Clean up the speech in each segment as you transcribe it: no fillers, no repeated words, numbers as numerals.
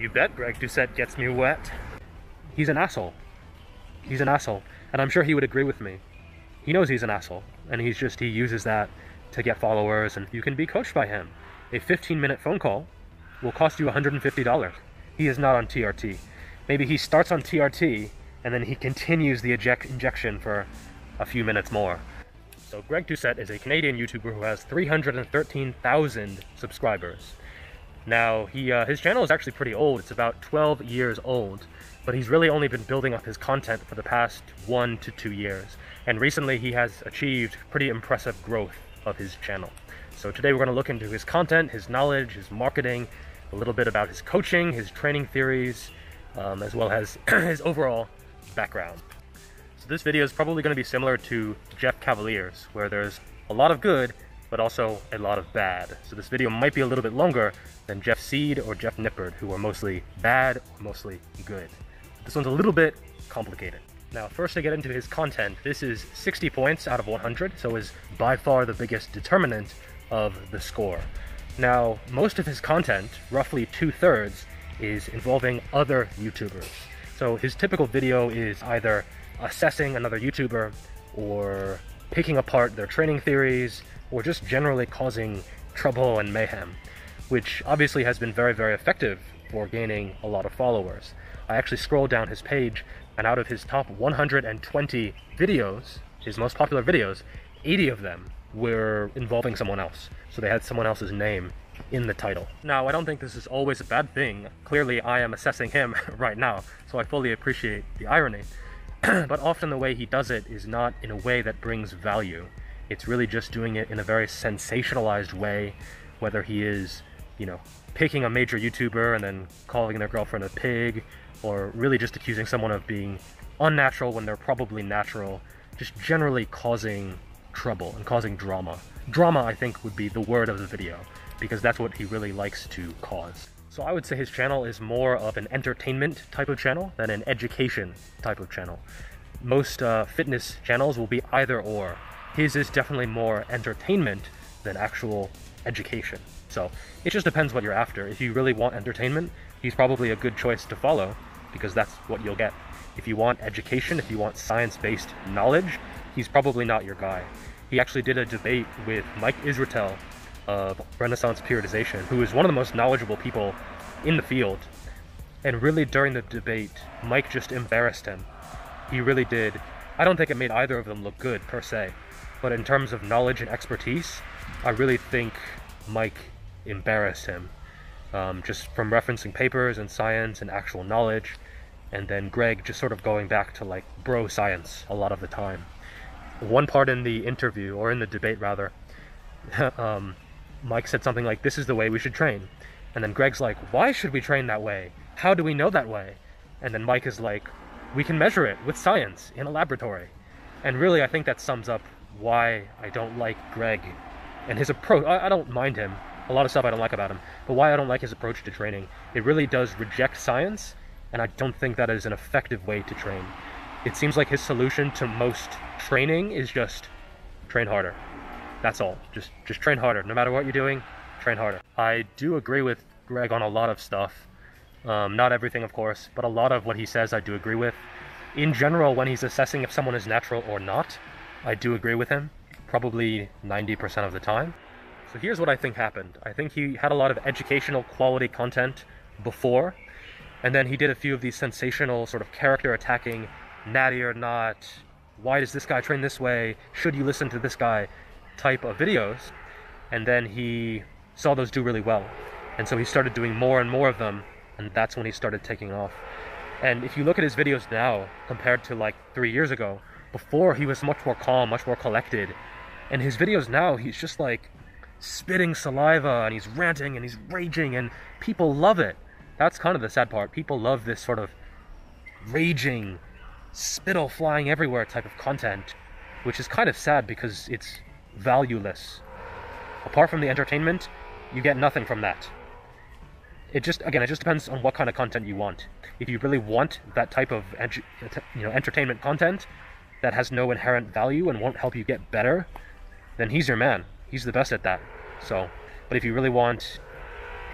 You bet Greg Doucette gets me wet. He's an asshole. He's an asshole. And I'm sure he would agree with me. He knows he's an asshole. And he uses that to get followers, and you can be coached by him. A 15-minute phone call will cost you $150. He is not on TRT. Maybe he starts on TRT, and then he continues the injection for a few minutes more. So Greg Doucette is a Canadian YouTuber who has 313,000 subscribers. Now, his channel is actually pretty old. It's about 12 years old, but he's really only been building up his content for the past 1 to 2 years. And recently he has achieved pretty impressive growth of his channel. So today we're going to look into his content, his knowledge, his marketing, a little bit about his coaching, his training theories, as well as his overall background. So this video is probably going to be similar to Jeff Cavalier's, where there's a lot of good, but also a lot of bad. So this video might be a little bit longer than Jeff Seed or Jeff Nippard, who are mostly bad or mostly good. This one's a little bit complicated. Now, first to get into his content, this is 60 points out of 100, so is by far the biggest determinant of the score. Now, most of his content, roughly 2/3, is involving other YouTubers. So his typical video is either assessing another YouTuber, or picking apart their training theories, or just generally causing trouble and mayhem, which obviously has been very, very effective for gaining a lot of followers. I actually scrolled down his page, and out of his top 120 videos, his most popular videos, 80 of them were involving someone else. So they had someone else's name in the title. Now, I don't think this is always a bad thing. Clearly, I am assessing him right now, so I fully appreciate the irony. But often the way he does it is not in a way that brings value. It's really just doing it in a very sensationalized way, whether he is, picking a major YouTuber and then calling their girlfriend a pig, or really just accusing someone of being unnatural when they're probably natural, just generally causing trouble and causing drama. Drama, I think, would be the word of the video, because that's what he really likes to cause. So I would say his channel is more of an entertainment type of channel than an education type of channel. Most fitness channels will be either or. His is definitely more entertainment than actual education. So it just depends what you're after. If you really want entertainment, he's probably a good choice to follow, because that's what you'll get. If you want education, if you want science-based knowledge, he's probably not your guy. He actually did a debate with Mike Israetel of Renaissance Periodization, who is one of the most knowledgeable people in the field. And really during the debate, Mike just embarrassed him. He really did. I don't think it made either of them look good per se, but in terms of knowledge and expertise, I really think Mike embarrassed him. Just from referencing papers and science and actual knowledge, and then Greg just sort of going back to like bro science a lot of the time. One part in the interview, or in the debate rather, Mike said something like, "This is the way we should train." And then Greg's like, "Why should we train that way? How do we know that way?" And then Mike is like, "We can measure it with science in a laboratory." And really, I think that sums up why I don't like Greg and his approach. I don't mind him. A lot of stuff I don't like about him, but why I don't like his approach to training. It really does reject science, and I don't think that is an effective way to train. It seems like his solution to most training is just train harder. That's all. Just train harder. No matter what you're doing, train harder. I do agree with Greg on a lot of stuff. Not everything, of course, but a lot of what he says I do agree with. In general, when he's assessing if someone is natural or not, I do agree with him, probably 90% of the time. So here's what I think happened. I think he had a lot of educational quality content before, and then he did a few of these sensational sort of character attacking, natty or not, why does this guy train this way, should you listen to this guy type of videos, and then he saw those do really well. And so he started doing more and more of them, and that's when he started taking off. And if you look at his videos now, compared to like 3 years ago, before he was much more calm, much more collected, and his videos now, he's just like spitting saliva, and he's ranting, and he's raging, and people love it. That's kind of the sad part. People love this sort of raging, spittle flying everywhere type of content, which is kind of sad because it's valueless. Apart from the entertainment, you get nothing from that. It just depends on what kind of content you want. If you really want that type of entertainment content that has no inherent value and won't help you get better, then he's your man. He's the best at that. So, but if you really want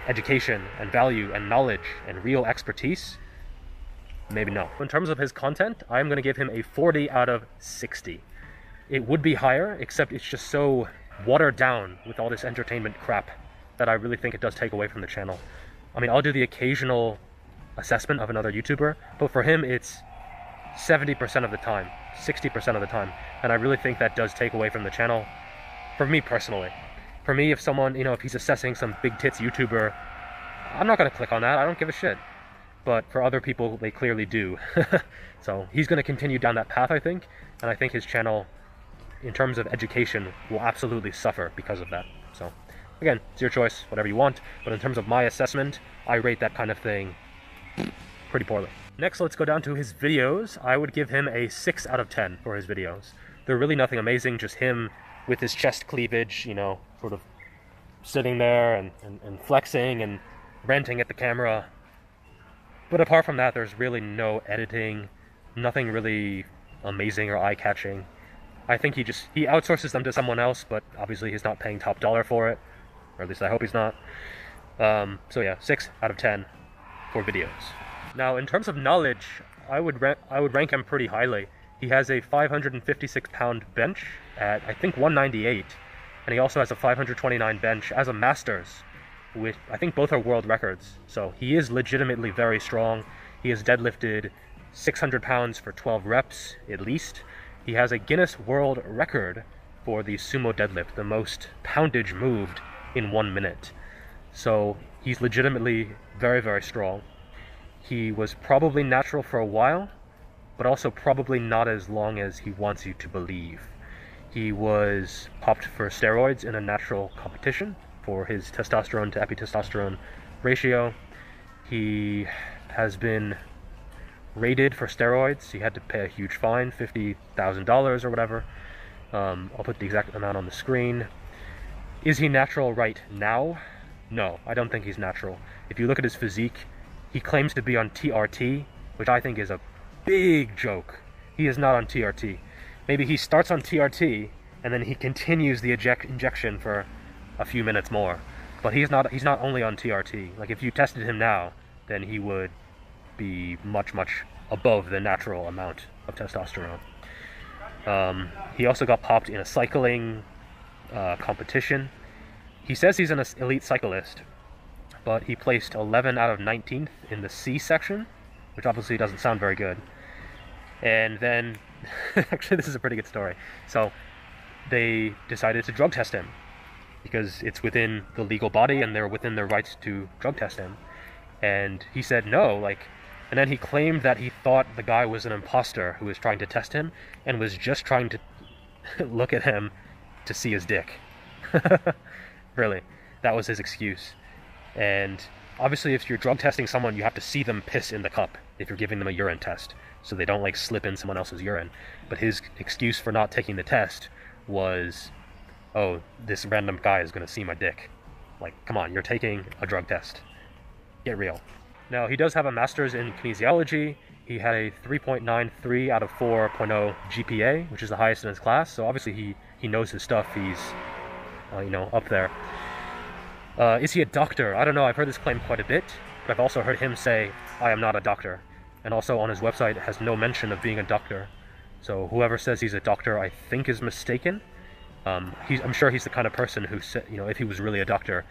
education and value and knowledge and real expertise, maybe no. In terms of his content, I'm going to give him a 40 out of 60. It would be higher, except it's just so watered down with all this entertainment crap that I really think it does take away from the channel. I mean, I'll do the occasional assessment of another YouTuber, but for him it's 70% of the time, 60% of the time, and I really think that does take away from the channel, for me personally. For me, if someone, you know, if he's assessing some big tits YouTuber, I'm not going to click on that, I don't give a shit. But for other people, they clearly do. So he's going to continue down that path, I think, and I think his channel, in terms of education, will absolutely suffer because of that. So again, it's your choice, whatever you want, but in terms of my assessment, I rate that kind of thing pretty poorly. Next, let's go down to his videos. I would give him a 6 out of 10 for his videos. They're really nothing amazing, just him with his chest cleavage, you know, sort of sitting there and flexing and ranting at the camera. But apart from that, there's really no editing, nothing really amazing or eye-catching. I think he outsources them to someone else, but obviously he's not paying top dollar for it, or at least I hope he's not. So yeah, 6 out of 10 for videos. Now, in terms of knowledge, I would rank him pretty highly. He has a 556-pound bench at, I think, 198, and he also has a 529 bench as a Masters, which I think both are world records. So he is legitimately very strong. He has deadlifted 600 pounds for 12 reps, at least. He has a Guinness World Record for the sumo deadlift, the most poundage moved in 1 minute. So he's legitimately very, very strong. He was probably natural for a while, but also probably not as long as he wants you to believe. He was popped for steroids in a natural competition for his testosterone to epitestosterone ratio. He has been raided for steroids. He had to pay a huge fine, $50,000 or whatever. I'll put the exact amount on the screen. Is he natural right now? No, I don't think he's natural. If you look at his physique, he claims to be on TRT, which I think is a big joke. He is not on TRT. Maybe he starts on TRT and then he continues the injection for a few minutes more. But he's not only on TRT. Like, if you tested him now, then he would be much, much above the natural amount of testosterone. He also got popped in a cycling competition. He says he's an elite cyclist, but he placed 11 out of 19th in the C section, which obviously doesn't sound very good. And then, actually this is a pretty good story. So they decided to drug test him, because it's within the legal body and they're within their rights to drug test him. And he said no, and then he claimed that he thought the guy was an imposter who was trying to test him and was just trying to look at him to see his dick. Really, that was his excuse. And obviously if you're drug testing someone, you have to see them piss in the cup if you're giving them a urine test, so they don't slip in someone else's urine. But his excuse for not taking the test was, oh, this random guy is gonna see my dick. Come on, you're taking a drug test. Get real. Now, he does have a master's in kinesiology. He had a 3.93 out of 4.0 GPA, which is the highest in his class, so obviously he knows his stuff. He's up there. Is he a doctor? I don't know. I've heard this claim quite a bit, but I've also heard him say, I am not a doctor. And also on his website, it has no mention of being a doctor. So whoever says he's a doctor, I think, is mistaken. I'm sure he's the kind of person who said, if he was really a doctor,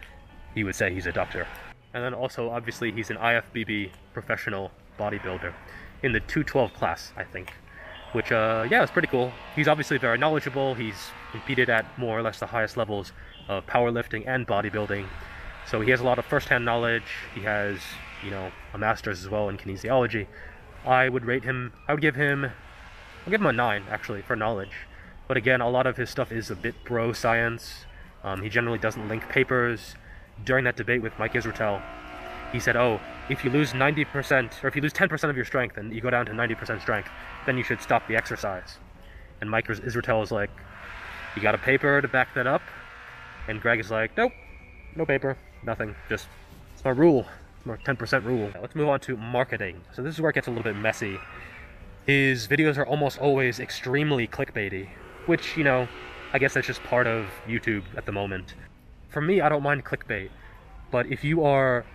he would say he's a doctor. And then also, obviously, he's an IFBB professional bodybuilder in the 212 class, I think. Which, yeah, it's pretty cool. He's obviously very knowledgeable. He's competed at more or less the highest levels of powerlifting and bodybuilding. So he has a lot of first-hand knowledge. He has, a master's as well in kinesiology. I'll give him a 9, actually, for knowledge. But again, a lot of his stuff is a bit bro science. He generally doesn't link papers. During that debate with Mike Israetel, he said, oh, if you lose 90%, or if you lose 10% of your strength and you go down to 90% strength, then you should stop the exercise. And Mike Israetel is like, you got a paper to back that up? And Greg is like, nope, no paper, nothing, just, it's my rule, it's my 10% rule. Let's move on to marketing. So this is where it gets a little bit messy. His videos are almost always extremely clickbaity, which, I guess that's just part of YouTube at the moment. For me, I don't mind clickbait. But if you are,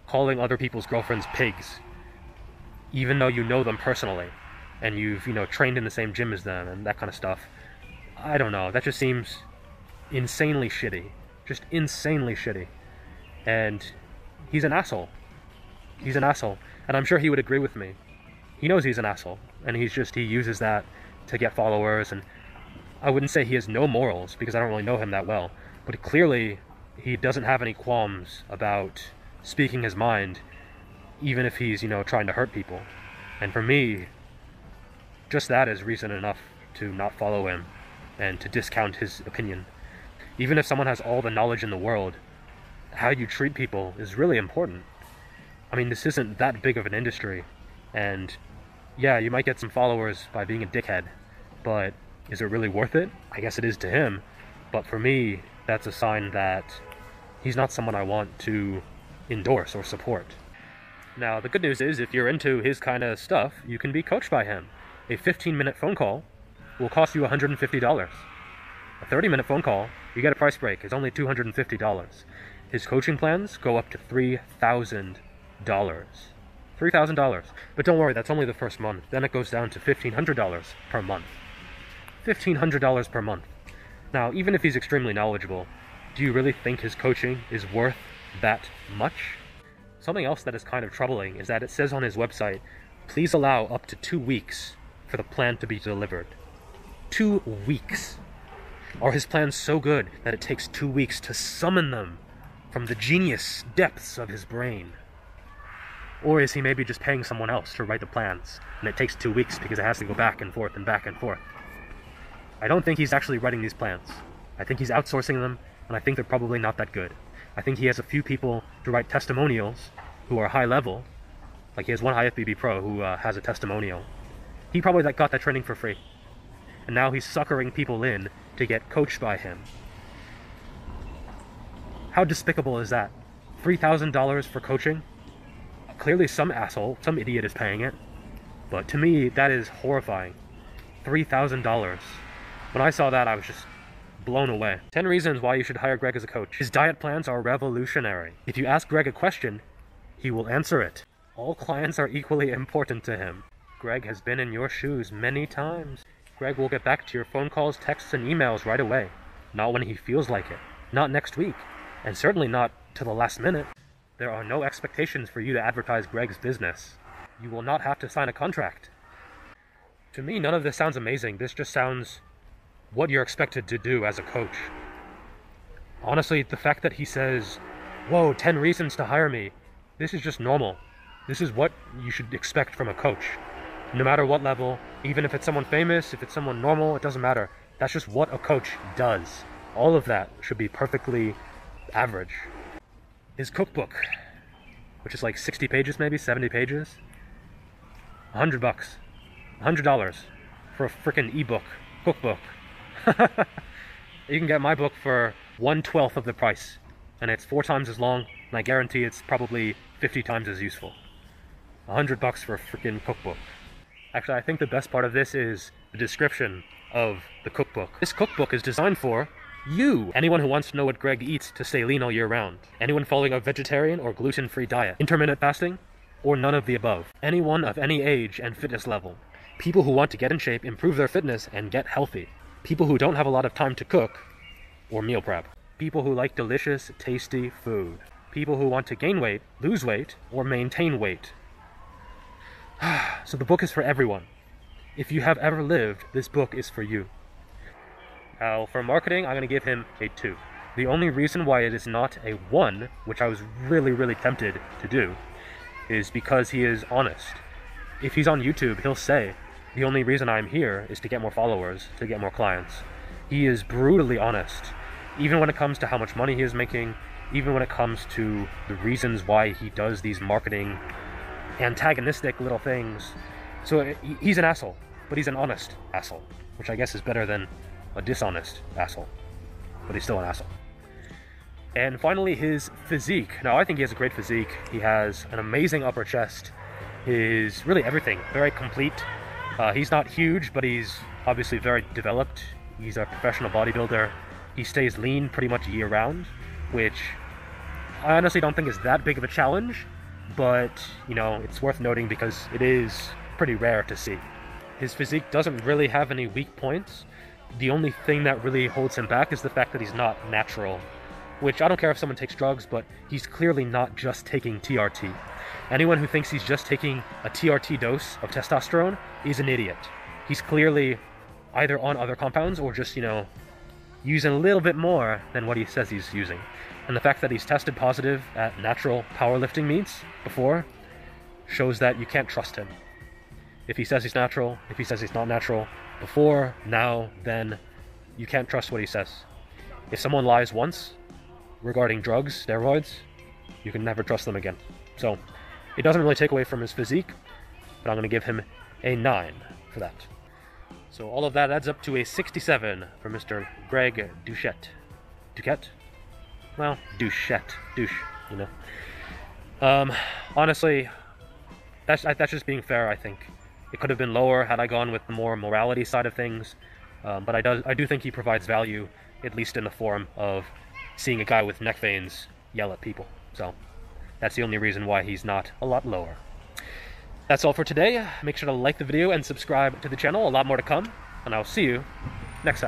calling other people's girlfriends pigs, even though you know them personally, and you've, trained in the same gym as them and that kind of stuff, I don't know, that just seems insanely shitty. Just insanely shitty. And he's an asshole. He's an asshole. And I'm sure he would agree with me. He knows he's an asshole. And he uses that to get followers. And I wouldn't say he has no morals, because I don't really know him that well. But clearly, he doesn't have any qualms about speaking his mind, even if he's, trying to hurt people. And for me, just that is reason enough to not follow him and to discount his opinion. Even if someone has all the knowledge in the world, how you treat people is really important. I mean, this isn't that big of an industry, and yeah, you might get some followers by being a dickhead, but is it really worth it? I guess it is to him, but for me, that's a sign that he's not someone I want to endorse or support. Now, the good news is, if you're into his kind of stuff, you can be coached by him. A 15-minute phone call will cost you $150. A 30-minute phone call, you get a price break, is only $250. His coaching plans go up to $3,000. $3,000. But don't worry, that's only the first month. Then it goes down to $1,500 per month. $1,500 per month. Now, even if he's extremely knowledgeable, do you really think his coaching is worth that much? Something else that is kind of troubling is that it says on his website, please allow up to 2 weeks for the plan to be delivered. 2 weeks. Are his plans so good that it takes 2 weeks to summon them from the genius depths of his brain? Or is he maybe just paying someone else to write the plans, and it takes 2 weeks because it has to go back and forth and back and forth? I don't think he's actually writing these plans. I think he's outsourcing them, and I think they're probably not that good. I think he has a few people to write testimonials who are high level. Like, he has one IFBB pro who has a testimonial. He probably got that training for free. And now he's suckering people in to get coached by him. How despicable is that? $3,000 for coaching? Clearly some asshole, some idiot is paying it. But to me, that is horrifying. $3,000. When I saw that, I was just blown away. 10 reasons why you should hire Greg as a coach. His diet plans are revolutionary. If you ask Greg a question, he will answer it. All clients are equally important to him. Greg has been in your shoes many times. Greg will get back to your phone calls, texts, and emails right away. Not when he feels like it. Not next week. And certainly not to the last minute. There are no expectations for you to advertise Greg's business. You will not have to sign a contract. To me, none of this sounds amazing. This just sounds what you're expected to do as a coach. Honestly, the fact that he says, whoa, 10 reasons to hire me, this is just normal. This is what you should expect from a coach. No matter what level, even if it's someone famous, if it's someone normal, it doesn't matter. That's just what a coach does. All of that should be perfectly average. His cookbook, which is like 60 pages maybe, 70 pages, $100. $100 for a freaking ebook, cookbook. You can get my book for 1/12 of the price, and it's 4 times as long, and I guarantee it's probably 50 times as useful. $100 for a freaking cookbook. Actually, I think the best part of this is the description of the cookbook. This cookbook is designed for you. Anyone who wants to know what Greg eats to stay lean all year round. Anyone following a vegetarian or gluten-free diet. Intermittent fasting, or none of the above. Anyone of any age and fitness level. People who want to get in shape, improve their fitness, and get healthy. People who don't have a lot of time to cook or meal prep. People who like delicious, tasty food. People who want to gain weight, lose weight, or maintain weight. So the book is for everyone. If you have ever lived, this book is for you. Now, for marketing, I'm going to give him a 2. The only reason why it is not a 1, which I was really tempted to do, is because he is honest. If he's on YouTube, he'll say, the only reason I'm here is to get more followers, to get more clients. He is brutally honest, even when it comes to how much money he is making, even when it comes to the reasons why he does these marketing antagonistic little things. So he's an asshole, but he's an honest asshole, which I guess is better than a dishonest asshole, but he's still an asshole. And finally, his physique. Now, I think he has a great physique. He has an amazing upper chest. He's really everything, very complete. He's not huge, but he's obviously very developed. He's a professional bodybuilder. He stays lean pretty much year-round, which I honestly don't think it's that big of a challenge, but, you know, it's worth noting because it is pretty rare to see. His physique doesn't really have any weak points. The only thing that really holds him back is the fact that he's not natural, which I don't care if someone takes drugs, but he's clearly not just taking TRT. Anyone who thinks he's just taking a TRT dose of testosterone is an idiot. He's clearly either on other compounds or just, you know, using a little bit more than what he says he's using. And the fact that he's tested positive at natural powerlifting meets before shows that you can't trust him. If he says he's natural, if he says he's not natural, before, now, then, you can't trust what he says. If someone lies once regarding drugs, steroids, you can never trust them again. So, it doesn't really take away from his physique, but I'm going to give him a 9 for that. So all of that adds up to a 67 for Mr. Greg Doucette. Doucette? Well, Doucette. Douche, you know. Honestly, that's just being fair, I think. It could have been lower had I gone with the more morality side of things, but I do think he provides value, at least in the form of seeing a guy with neck veins yell at people. So that's the only reason why he's not a lot lower. That's all for today. Make sure to like the video and subscribe to the channel. A lot more to come, and I'll see you next time.